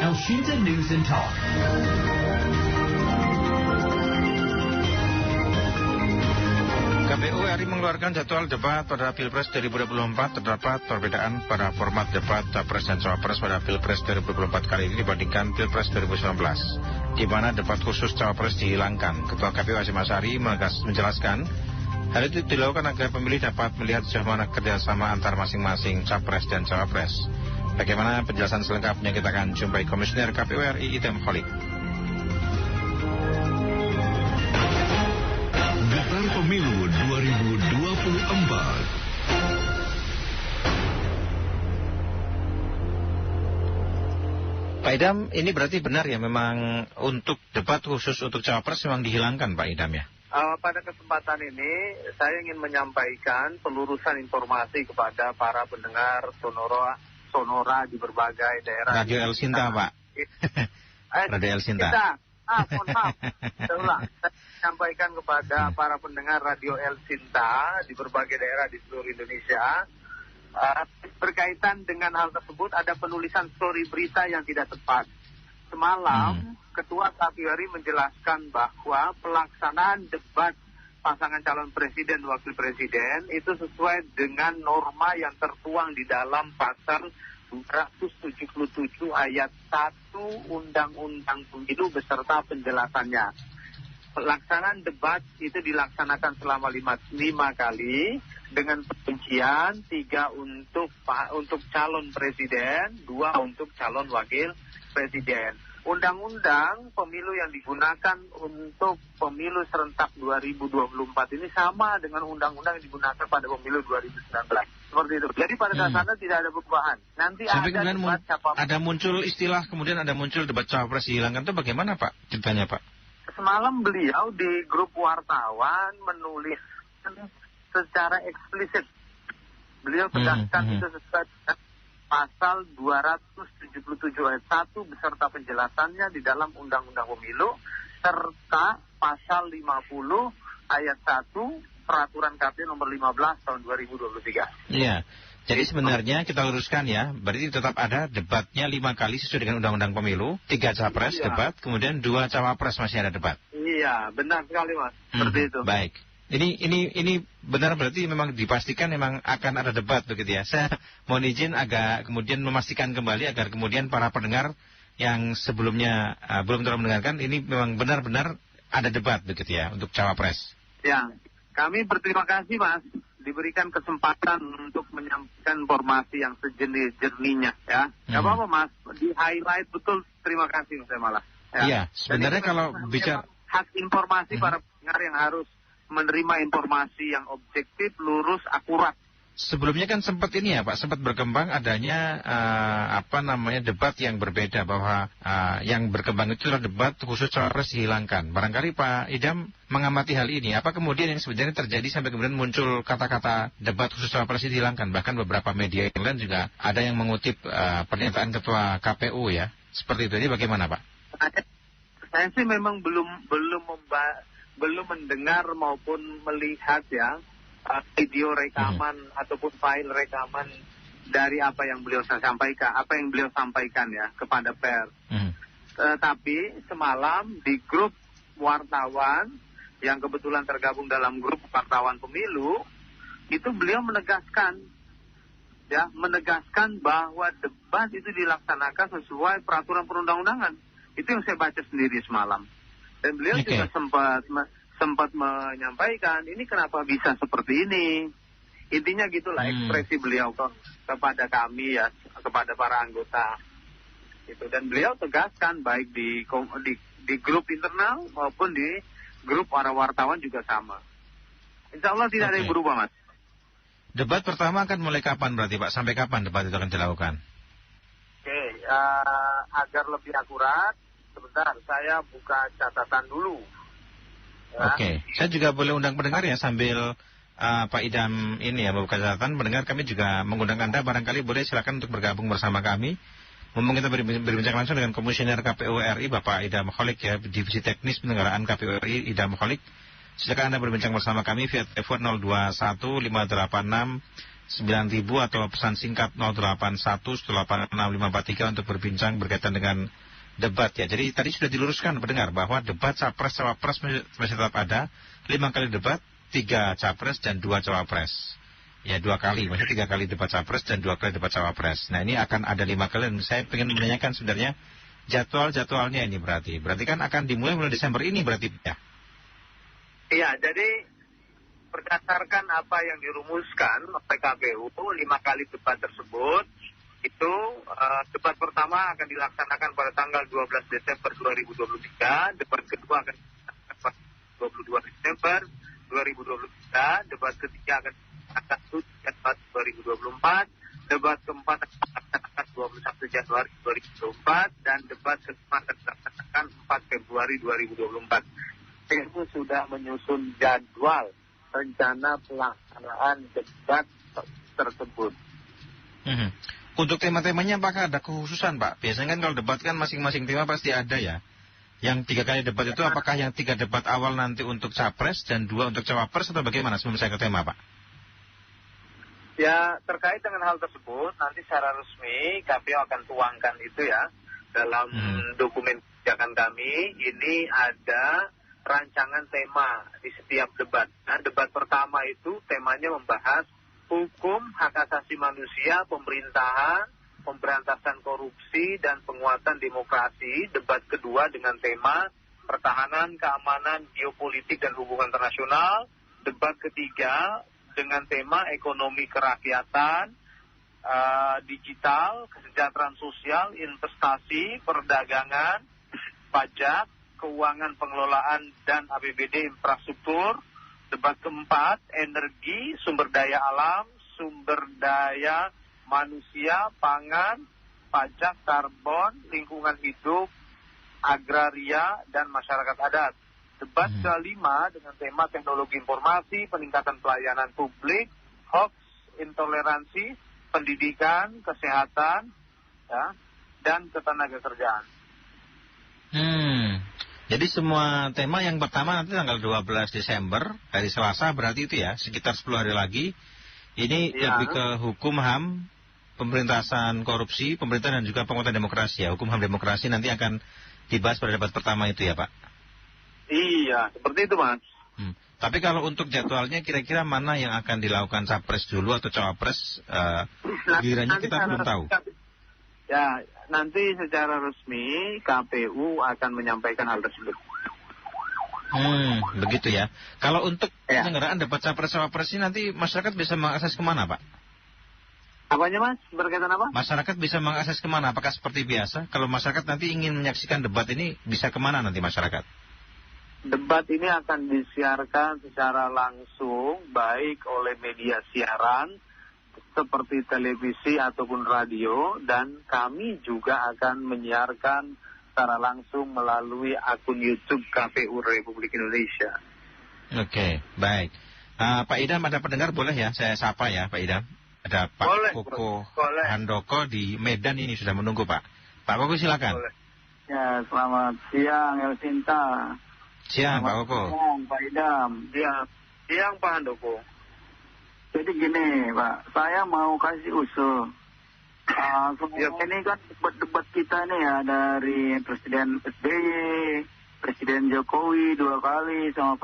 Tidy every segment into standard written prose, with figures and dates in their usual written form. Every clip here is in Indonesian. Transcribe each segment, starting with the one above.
Elshinta News and Talk. KPU RI mengeluarkan jadwal debat pada Pilpres 2024. Terdapat perbedaan pada format debat Capres dan Cawapres pada Pilpres 2024 kali ini dibandingkan Pilpres 2019, di mana debat khusus Cawapres dihilangkan. Ketua KPU Hasyim Asyari menjelaskan, hal itu dilakukan agar pemilih dapat melihat sejauh mana kerjasama antar masing-masing Capres dan Cawapres. Bagaimana penjelasan selengkapnya, kita akan jumpai Komisioner KPU RI Idam Holik. Daftar Pemilu 2024. Pak Idam, ini berarti benar ya memang untuk debat khusus untuk Cawapres memang dihilangkan Pak Idam ya? Pada kesempatan ini saya ingin menyampaikan pelurusan informasi kepada para pendengar Sonora di berbagai daerah. Radio El Sinta Pak. Radio El Sinta. Mohon maaf. Saya sampaikan kepada para pendengar Radio El Sinta di berbagai daerah di seluruh Indonesia. Berkaitan dengan hal tersebut ada penulisan story berita yang tidak tepat. Semalam Ketua KPU RI menjelaskan bahwa pelaksanaan debat pasangan calon presiden dan wakil presiden itu sesuai dengan norma yang tertuang di dalam pasal 277 ayat 1 Undang-Undang Pemilu beserta penjelasannya. Pelaksanaan debat itu dilaksanakan selama 5 kali dengan perincian 3 untuk calon presiden, 2 untuk calon wakil presiden. Undang-undang pemilu yang digunakan untuk pemilu serentak 2024 ini sama dengan undang-undang yang digunakan pada pemilu 2019. Seperti itu. Jadi pada dasarnya tidak ada perubahan. Nanti sampai ada debat ada muncul istilah, kemudian ada muncul debat Cawapres dihilangkan, itu bagaimana Pak ceritanya Pak? Semalam beliau di grup wartawan menulis secara eksplisit. Beliau tegaskan itu sesuai dengan pasal 277 ayat 1 beserta penjelasannya di dalam Undang-Undang Pemilu serta pasal 50 ayat 1 Peraturan KPU nomor 15 tahun 2023. Iya. Jadi sebenarnya kita luruskan ya, berarti tetap ada debatnya 5 kali sesuai dengan Undang-Undang Pemilu, 3 Capres debat, kemudian 2 Cawapres masih ada debat. Iya, benar sekali Mas. Seperti itu. Baik. Ini benar berarti memang dipastikan memang akan ada debat begitu ya. Saya mohon izin agak kemudian memastikan kembali agar kemudian para pendengar yang sebelumnya belum terlalu mendengarkan, ini memang benar-benar ada debat begitu ya untuk Cawapres. Ya, kami berterima kasih Mas diberikan kesempatan untuk menyampaikan informasi yang sejenis-jernihnya ya. Gak apa-apa Mas, di highlight betul, terima kasih Mas malah. Iya, sebenarnya kalau bicara hak informasi para pendengar yang harus menerima informasi yang objektif, lurus, akurat. Sebelumnya kan sempat ini ya Pak, sempat berkembang adanya debat yang berbeda, bahwa yang berkembang itu adalah debat khusus Cawapres dihilangkan. Barangkali Pak Idam mengamati hal ini, apa kemudian yang sebenarnya terjadi sampai kemudian muncul kata-kata debat khusus Cawapres dihilangkan? Bahkan beberapa media yang lain juga ada yang mengutip pernyataan Ketua KPU ya, seperti itu. Ini bagaimana Pak? Saya sih memang belum mendengar maupun melihat ya video rekaman ataupun file rekaman dari apa yang beliau sampaikan ya kepada pers. Tapi semalam di grup wartawan yang kebetulan tergabung dalam grup wartawan pemilu itu beliau menegaskan bahwa debat itu dilaksanakan sesuai peraturan perundang-undangan. Itu yang saya baca sendiri semalam. Dan beliau juga sempat menyampaikan, ini kenapa bisa seperti ini. Intinya gitulah ekspresi beliau kepada kami ya, kepada para anggota. Gitu. Dan beliau tegaskan baik di grup internal maupun di grup para wartawan juga sama. Insya Allah tidak ada yang berubah Mas. Debat pertama akan mulai kapan berarti Pak? Sampai kapan debat itu akan dilakukan? Agar lebih akurat, sebentar saya buka catatan dulu. Ya. Saya juga boleh undang pendengar ya sambil Pak Idam ini ya membuka catatan. Pendengar kami juga mengundang Anda, barangkali boleh silakan untuk bergabung bersama kami. Mumpung kita berbincang langsung dengan Komisioner KPU RI Bapak Idam Holik ya, Divisi Teknis Penyelenggaraan KPU RI Idam Holik. Silakan Anda berbincang bersama kami via telepon 9.000 atau pesan singkat 081186543 untuk berbincang berkaitan dengan debat ya. Jadi tadi sudah diluruskan pendengar bahwa debat capres cawapres masih tetap ada, 5 kali debat, 3 capres dan 2 cawapres. Ya 2 kali, maksudnya 3 kali debat capres dan 2 kali debat cawapres. Nah ini akan ada 5 kali dan saya ingin menanyakan sebenarnya jadwalnya ini berarti kan akan dimulai mulai Desember ini berarti ya. Iya, jadi berdasarkan apa yang dirumuskan oleh KPU, 5 kali debat tersebut, itu debat pertama akan dilaksanakan pada tanggal 12 Desember 2023, debat kedua akan dilaksanakan pada 22 Desember 2023, debat ketiga akan dilaksanakan 1 Januari 2024, debat keempat akan dilaksanakan 21 Januari 2024, dan debat kelima akan dilaksanakan 4 Februari 2024. Itu sudah menyusun jadwal rencana pelaksanaan debat tersebut. Untuk tema-temanya apakah ada kekhususan Pak? Biasanya kan kalau debat kan masing-masing tema pasti ada ya. Yang 3 kali debat itu apakah yang 3 debat awal nanti untuk capres dan 2 untuk cawapres atau bagaimana sebelum saya ke tema Pak? Ya terkait dengan hal tersebut nanti secara resmi KPU akan tuangkan itu ya dalam dokumen kebijakan kami. Ini ada rancangan tema di setiap debat. Nah, debat pertama itu temanya membahas hukum, hak asasi manusia, pemerintahan, pemberantasan korupsi, dan penguatan demokrasi. Debat kedua dengan tema pertahanan, keamanan, geopolitik, dan hubungan internasional. Debat ketiga dengan tema ekonomi kerakyatan, digital, kesejahteraan sosial, investasi, perdagangan, pajak, keuangan pengelolaan dan APBD infrastruktur. Debat keempat, energi, sumber daya alam, sumber daya manusia, pangan, pajak, karbon, lingkungan hidup, agraria, dan masyarakat adat. Debat kelima dengan tema teknologi informasi, peningkatan pelayanan publik, hoax, intoleransi, pendidikan, kesehatan, ya, dan ketenagakerjaan. Jadi semua tema yang pertama nanti tanggal 12 Desember, hari Selasa berarti itu ya, sekitar 10 hari lagi. Ini lebih ke hukum HAM, pemberantasan korupsi, pemerintahan dan juga penguatan demokrasi ya. Hukum HAM demokrasi nanti akan dibahas pada debat pertama itu ya Pak? Iya, seperti itu Mas. Tapi kalau untuk jadwalnya kira-kira mana yang akan dilakukan capres dulu atau cawapres, gilirannya kita belum tahu. Ya, nanti secara resmi KPU akan menyampaikan hal tersebut. Begitu ya. Kalau untuk penyelenggaraan debat capres-cawapres ini nanti masyarakat bisa mengakses kemana Pak? Apanya Mas? Berkaitan apa? Masyarakat bisa mengakses kemana? Apakah seperti biasa? Kalau masyarakat nanti ingin menyaksikan debat ini, bisa kemana nanti masyarakat? Debat ini akan disiarkan secara langsung, baik oleh media siaran, seperti televisi ataupun radio, dan kami juga akan menyiarkan secara langsung melalui akun YouTube KPU Republik Indonesia. Oke, baik. Pak Idam, ada pendengar boleh ya saya sapa ya Pak Idam? Ada Pak Koko Handoko di Medan ini sudah menunggu Pak. Pak Koko silakan. Boleh. Ya, selamat siang Elsinta. Siang Pak Koko. Siang Pak Idam. Siang Pak Handoko. Jadi gini Pak, saya mau kasih usul. Ini kan debat kita nih ya, dari Presiden SBY, Presiden Jokowi 2 kali sama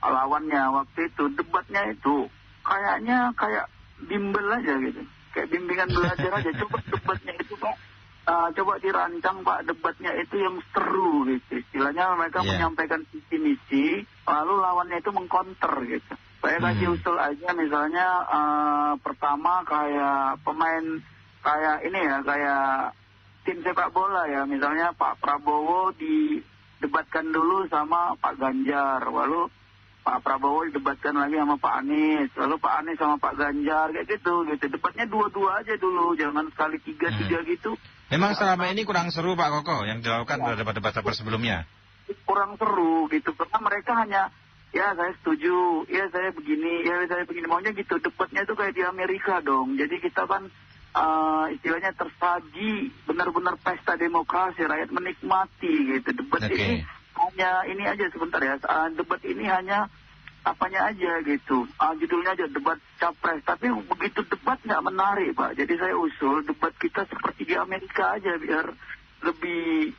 lawannya. Waktu itu debatnya itu kayaknya kayak bimbel aja gitu, kayak bimbingan belajar aja. Coba debatnya itu Pak, coba dirancang Pak debatnya itu yang seru gitu. Istilahnya mereka menyampaikan visi misi, lalu lawannya itu mengkonter gitu. Saya kasih usul aja misalnya pertama kayak pemain kayak ini ya, kayak tim sepak bola ya. Misalnya Pak Prabowo didebatkan dulu sama Pak Ganjar, lalu Pak Prabowo didebatkan lagi sama Pak Anies, lalu Pak Anies sama Pak Ganjar, kayak gitu. Debatnya 2-2 aja dulu, jangan sekali 3-3 gitu. Memang selama ini kurang seru Pak Koko yang dilakukan pada debat-debat sebelumnya. Kurang seru gitu, karena mereka hanya ya saya setuju, ya saya begini, maunya gitu. Debatnya itu kayak di Amerika dong. Jadi kita kan istilahnya tersaji benar-benar pesta demokrasi, rakyat menikmati gitu. Debat ini hanya ini aja sebentar ya. Debat ini hanya apanya aja gitu. Judulnya aja debat capres. Tapi begitu debat nggak menarik, Pak. Jadi saya usul debat kita seperti di Amerika aja biar lebih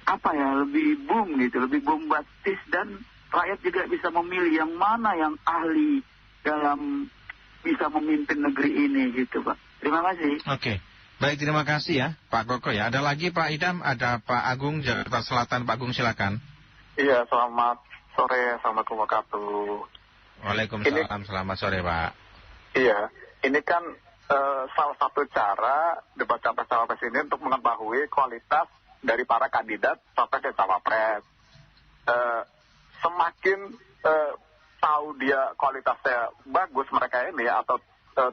lebih boom gitu, lebih bombastis dan rakyat juga bisa memilih yang mana yang ahli dalam bisa memimpin negeri ini gitu, Pak. Terima kasih. Oke. Baik, terima kasih ya Pak Koko ya. Ada lagi Pak Idam, ada Pak Agung Jakarta Selatan. Pak Agung silakan. Iya, selamat sore, assalamualaikum warahmatullahi wabarakatuh. Waalaikumsalam, selamat sore Pak. Iya, ini kan salah satu cara debat capres-cawapres ini untuk mengetahui kualitas dari para kandidat capres dan cawapres. Semakin tahu dia kualitasnya bagus mereka ini atau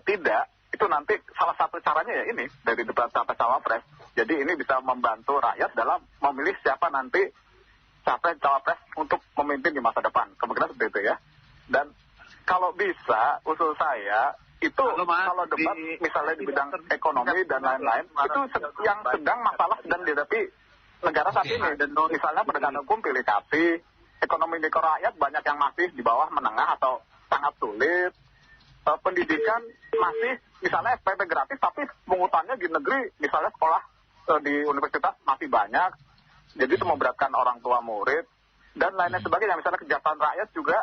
tidak, itu nanti salah satu caranya ya ini dari debat capres-cawapres. Jadi ini bisa membantu rakyat dalam memilih siapa nanti capres-cawapres untuk memimpin di masa depan. Kemungkinan seperti itu ya. Dan kalau bisa, usul saya itu kalau debat misalnya di bidang ekonomi dan lain-lain, itu yang sedang masalah sedang dihadapi negara saat ini. Dan misalnya penegakan hukum pilih kasih, ekonomi mikro rakyat banyak yang masih di bawah menengah atau sangat sulit. Pendidikan masih misalnya SPP gratis tapi pungutannya di negeri misalnya sekolah di universitas masih banyak, jadi itu memberatkan orang tua murid dan lain-lain sebagainya. Misalnya kesejahteraan rakyat juga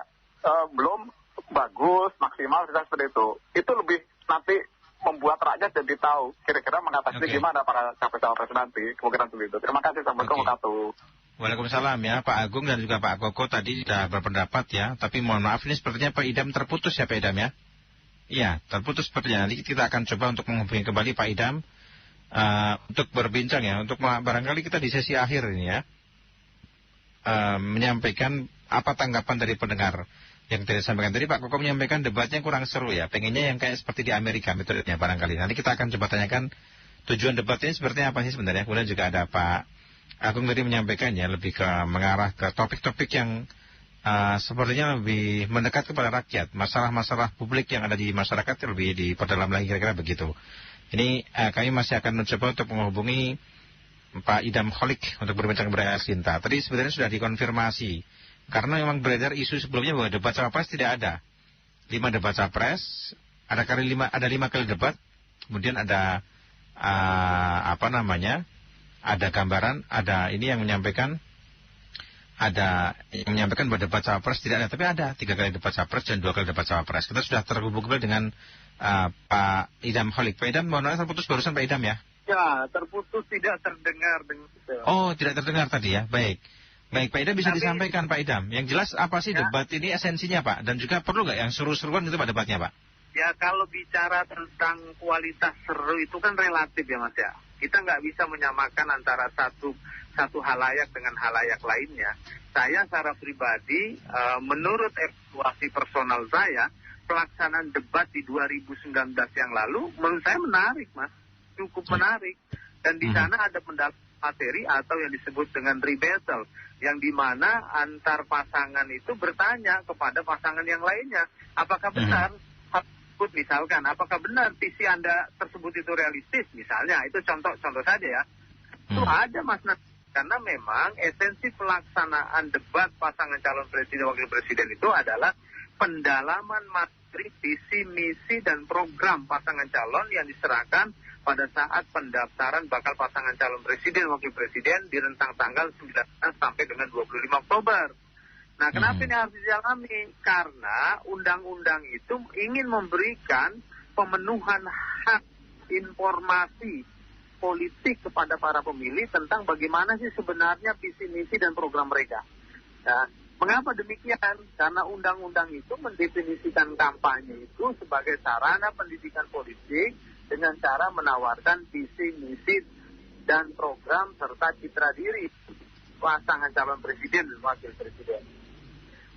belum bagus maksimal seperti itu lebih nanti membuat rakyat jadi tahu kira-kira mengatasi gimana para capres-cawapres nanti. Kemungkinan begitu. Terima kasih. Assalamualaikum warahmatullahi wabarakatuh. Waalaikumsalam ya Pak Agung dan juga Pak Koko tadi sudah berpendapat ya, tapi mohon maaf ini sepertinya Pak Idam terputus ya Pak Idam ya. Iya, terputus sepertinya. Nanti kita akan coba untuk menghubungi kembali Pak Idam untuk berbincang ya, untuk barangkali kita di sesi akhir ini ya menyampaikan apa tanggapan dari pendengar yang tadi sampaikan. Tadi Pak Koko menyampaikan debatnya kurang seru ya, pengennya yang kayak seperti di Amerika metodenya barangkali. Nanti kita akan coba tanyakan tujuan debat ini seperti apa sih sebenarnya. Kemudian juga ada Pak Agung tadi menyampaikan ya lebih ke mengarah ke topik-topik yang sepertinya lebih mendekat kepada rakyat. Masalah-masalah publik yang ada di masyarakat lebih diperdalam lagi kira-kira begitu. Ini kami masih akan mencoba untuk menghubungi Pak Idam Kholik untuk berbincang kepada Sinta. Tadi sebenarnya sudah dikonfirmasi. Karena memang beredar isu sebelumnya bahwa debat capres tidak ada. 5 debat capres, ada 5 kali debat. Kemudian ada ada gambaran, ada ini yang menyampaikan bahwa debat cawapres tidak ada, tapi ada 3 kali debat cawapres dan 2 kali debat cawapres. Kita sudah terhubung dengan Pak Idam Kholik. Pak Idam, mohon maaf terputus barusan Pak Idam ya? Ya, terputus, tidak terdengar. Oh, tidak terdengar tadi ya, baik. Baik, Pak Idam bisa disampaikan Pak Idam. Yang jelas apa sih debat ini esensinya Pak? Dan juga perlu nggak yang seru-seruan itu Pak debatnya Pak? Ya, kalau bicara tentang kualitas seru itu kan relatif ya Mas ya. Kita nggak bisa menyamakan antara satu halayak dengan halayak lainnya. Saya secara pribadi, menurut evaluasi personal saya, pelaksanaan debat di 2019 yang lalu, menurut saya menarik Mas. Cukup menarik. Dan di sana ada pendalaman materi atau yang disebut dengan rebuttal, yang dimana antar pasangan itu bertanya kepada pasangan yang lainnya, apakah benar misalkan, apakah benar visi Anda tersebut itu realistis misalnya, itu contoh saja ya. Itu ada Mas, karena memang esensi pelaksanaan debat pasangan calon presiden wakil presiden itu adalah pendalaman materi, visi, misi dan program pasangan calon yang diserahkan pada saat pendaftaran bakal pasangan calon presiden wakil presiden di rentang tanggal 19 sampai dengan 25 Oktober. Nah, kenapa ini harus dijalani? Karena undang-undang itu ingin memberikan pemenuhan hak informasi politik kepada para pemilih tentang bagaimana sih sebenarnya visi misi dan program mereka. Nah, mengapa demikian? Karena undang-undang itu mendefinisikan kampanye itu sebagai sarana pendidikan politik dengan cara menawarkan visi misi dan program serta citra diri pasangan calon presiden dan wakil presiden.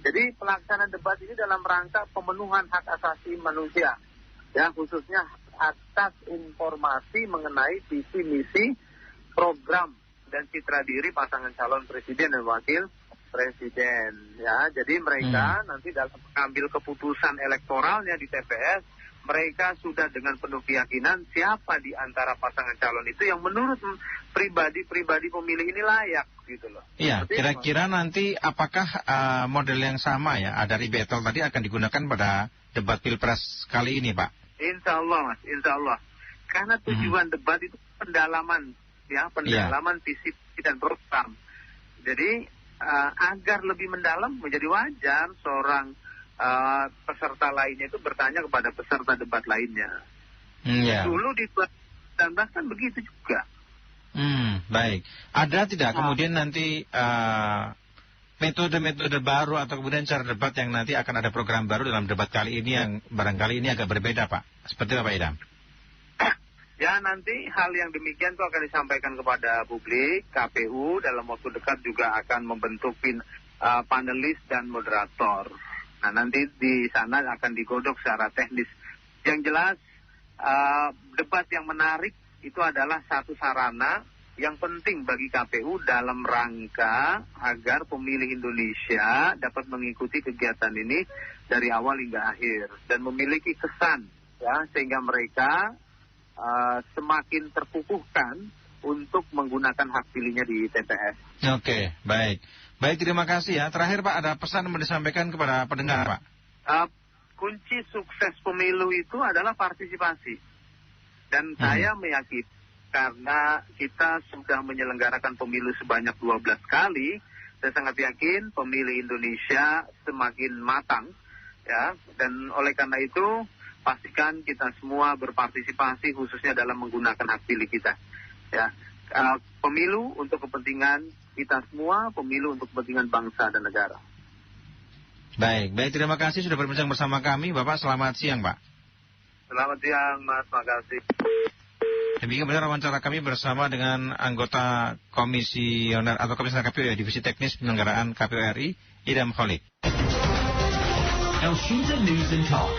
Jadi pelaksanaan debat ini dalam rangka pemenuhan hak asasi manusia, ya, khususnya atas informasi mengenai visi misi, program dan citra diri pasangan calon presiden dan wakil presiden. Ya, jadi mereka nanti dalam mengambil keputusan elektoralnya di TPS mereka sudah dengan penuh keyakinan siapa di antara pasangan calon itu yang menurut pribadi pemilih ini layak gitu loh. Iya, kira-kira nanti apakah model yang sama ya, dari battle tadi akan digunakan pada debat Pilpres kali ini, Pak? Insya Allah, Mas, insya Allah. Karena tujuan debat itu pendalaman, ya, pendalaman visi dan program. Jadi agar lebih mendalam menjadi wajar seorang peserta lainnya itu bertanya kepada peserta debat lainnya. Dulu di 2019 kan begitu juga. Baik. Ada tidak kemudian nanti metode-metode baru atau kemudian cara debat yang nanti akan ada program baru dalam debat kali ini yang barangkali ini agak berbeda, Pak? Seperti apa, Pak Idam? Ya, nanti hal yang demikian itu akan disampaikan kepada publik. KPU dalam waktu dekat juga akan membentuk panelis dan moderator. Nah, nanti di sana akan digodok secara teknis. Yang jelas, debat yang menarik itu adalah satu sarana yang penting bagi KPU dalam rangka agar pemilih Indonesia dapat mengikuti kegiatan ini dari awal hingga akhir. Dan memiliki kesan, ya, sehingga mereka semakin terkukuhkan untuk menggunakan hak pilihnya di TPS. Oke, baik. Baik, terima kasih ya. Terakhir, Pak, ada pesan yang mau disampaikan kepada pendengar, Pak? Kunci sukses pemilu itu adalah partisipasi. Dan saya meyakini karena kita sudah menyelenggarakan pemilu sebanyak 12 kali, saya sangat yakin pemilih Indonesia semakin matang, ya. Dan oleh karena itu, pastikan kita semua berpartisipasi khususnya dalam menggunakan hak pilih kita. Ya, pemilu untuk kepentingan kita semua, pemilu untuk kepentingan bangsa dan negara. Baik, terima kasih sudah berbincang bersama kami, Bapak. Selamat siang, Pak. Selamat siang, Mas. Makasih. Demikian benar wawancara kami bersama dengan anggota komisioner atau komisioner KPU Divisi Teknis Penyelenggaraan KPU RI, Idam Khalid. Elshinta News and Talk.